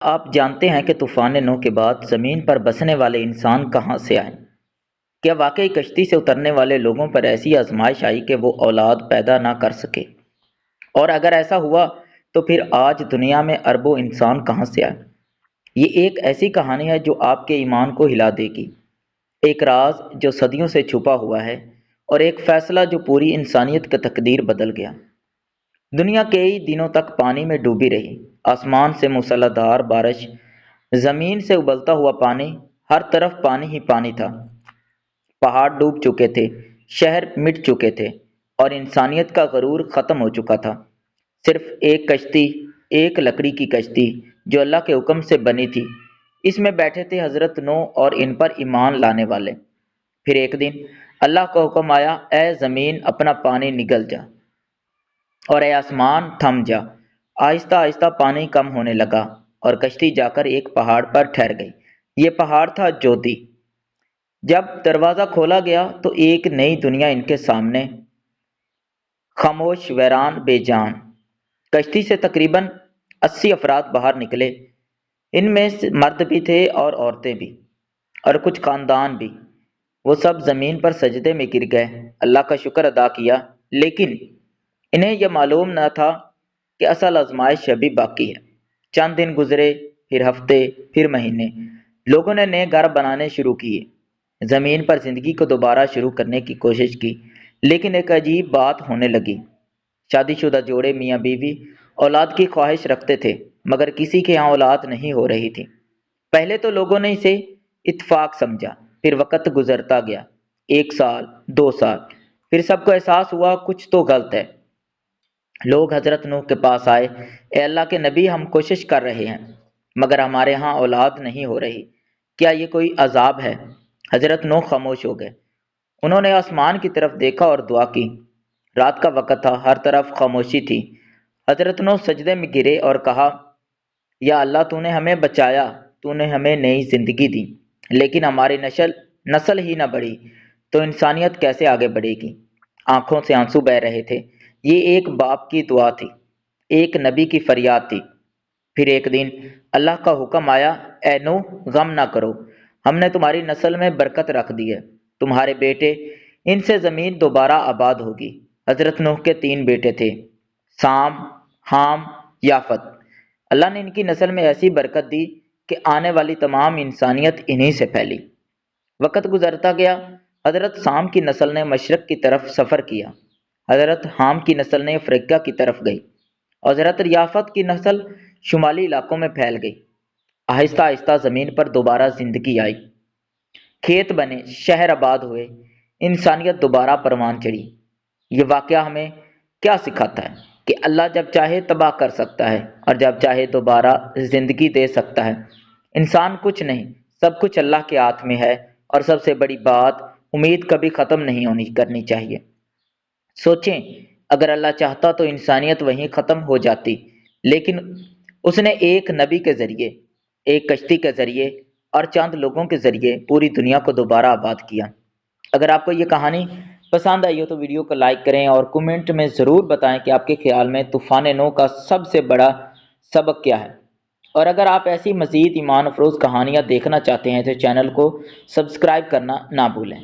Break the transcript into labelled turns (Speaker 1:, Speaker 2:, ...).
Speaker 1: آپ جانتے ہیں کہ طوفان نوح کے بعد زمین پر بسنے والے انسان کہاں سے آئے؟ کیا واقعی کشتی سے اترنے والے لوگوں پر ایسی آزمائش آئی کہ وہ اولاد پیدا نہ کر سکے؟ اور اگر ایسا ہوا تو پھر آج دنیا میں اربوں انسان کہاں سے آئے؟ یہ ایک ایسی کہانی ہے جو آپ کے ایمان کو ہلا دے گی، ایک راز جو صدیوں سے چھپا ہوا ہے، اور ایک فیصلہ جو پوری انسانیت کا تقدیر بدل گیا۔ دنیا کئی دنوں تک پانی میں ڈوبی رہی، آسمان سے موسلا دھار بارش، زمین سے ابلتا ہوا پانی، ہر طرف پانی ہی پانی تھا۔ پہاڑ ڈوب چکے تھے، شہر مٹ چکے تھے، اور انسانیت کا غرور ختم ہو چکا تھا۔ صرف ایک کشتی، ایک لکڑی کی کشتی جو اللہ کے حکم سے بنی تھی، اس میں بیٹھے تھے حضرت نوح اور ان پر ایمان لانے والے۔ پھر ایک دن اللہ کا حکم آیا، اے زمین اپنا پانی نگل جا، اور اے آسمان تھم جا۔ آہستہ آہستہ پانی کم ہونے لگا اور کشتی جا کر ایک پہاڑ پر ٹھہر گئی۔ یہ پہاڑ تھا جودی۔ جب دروازہ کھولا گیا تو ایک نئی دنیا ان کے سامنے، خاموش، ویران، بے جان۔ کشتی سے تقریباً 80 افراد باہر نکلے۔ ان میں سے مرد بھی تھے اور عورتیں بھی، اور کچھ خاندان بھی۔ وہ سب زمین پر سجدے میں گر گئے، اللہ کا شکر ادا کیا، لیکن انہیں یہ معلوم نہ تھا کہ اصل آزمائش ابھی باقی ہے۔ چند دن گزرے، پھر ہفتے، پھر مہینے۔ لوگوں نے نئے گھر بنانے شروع کیے، زمین پر زندگی کو دوبارہ شروع کرنے کی کوشش کی، لیکن ایک عجیب بات ہونے لگی۔ شادی شدہ جوڑے، میاں بیوی، اولاد کی خواہش رکھتے تھے، مگر کسی کے ہاں اولاد نہیں ہو رہی تھی۔ پہلے تو لوگوں نے اسے اتفاق سمجھا، پھر وقت گزرتا گیا، 1 سال، 2 سال، پھر سب کو احساس ہوا کچھ تو غلط ہے۔ لوگ حضرت نوح کے پاس آئے، اے اللہ کے نبی، ہم کوشش کر رہے ہیں مگر ہمارے ہاں اولاد نہیں ہو رہی، کیا یہ کوئی عذاب ہے؟ حضرت نوح خاموش ہو گئے۔ انہوں نے آسمان کی طرف دیکھا اور دعا کی۔ رات کا وقت تھا، ہر طرف خاموشی تھی۔ حضرت نوح سجدے میں گرے اور کہا، یا اللہ، تو نے ہمیں بچایا، تو نے ہمیں نئی زندگی دی، لیکن ہماری نسل ہی نہ بڑھی تو انسانیت کیسے آگے بڑھے گی؟ آنکھوں سے آنسو بہہ رہے تھے۔ یہ ایک باپ کی دعا تھی، ایک نبی کی فریاد تھی۔ پھر ایک دن اللہ کا حکم آیا، اے نوح، غم نہ کرو، ہم نے تمہاری نسل میں برکت رکھ دی ہے، تمہارے بیٹے، ان سے زمین دوبارہ آباد ہوگی۔ حضرت نوح کے 3 بیٹے تھے، سام، حام، یافت۔ اللہ نے ان کی نسل میں ایسی برکت دی کہ آنے والی تمام انسانیت انہی سے پھیلی۔ وقت گزرتا گیا، حضرت سام کی نسل نے مشرق کی طرف سفر کیا، حضرت حام کی نسل نے افریقہ کی طرف گئی، اور حضرت یافت کی نسل شمالی علاقوں میں پھیل گئی۔ آہستہ آہستہ زمین پر دوبارہ زندگی آئی، کھیت بنے، شہر آباد ہوئے، انسانیت دوبارہ پروان چڑھی۔ یہ واقعہ ہمیں کیا سکھاتا ہے؟ کہ اللہ جب چاہے تباہ کر سکتا ہے، اور جب چاہے دوبارہ زندگی دے سکتا ہے۔ انسان کچھ نہیں، سب کچھ اللہ کے ہاتھ میں ہے، اور سب سے بڑی بات، امید کبھی ختم نہیں کرنی چاہیے۔ سوچیں، اگر اللہ چاہتا تو انسانیت وہیں ختم ہو جاتی، لیکن اس نے ایک نبی کے ذریعے، ایک کشتی کے ذریعے، اور چند لوگوں کے ذریعے پوری دنیا کو دوبارہ آباد کیا۔ اگر آپ کو یہ کہانی پسند آئی ہو تو ویڈیو کو لائک کریں، اور کومنٹ میں ضرور بتائیں کہ آپ کے خیال میں طوفان نوح کا سب سے بڑا سبق کیا ہے۔ اور اگر آپ ایسی مزید ایمان افروز کہانیاں دیکھنا چاہتے ہیں تو چینل کو سبسکرائب کرنا نہ بھولیں۔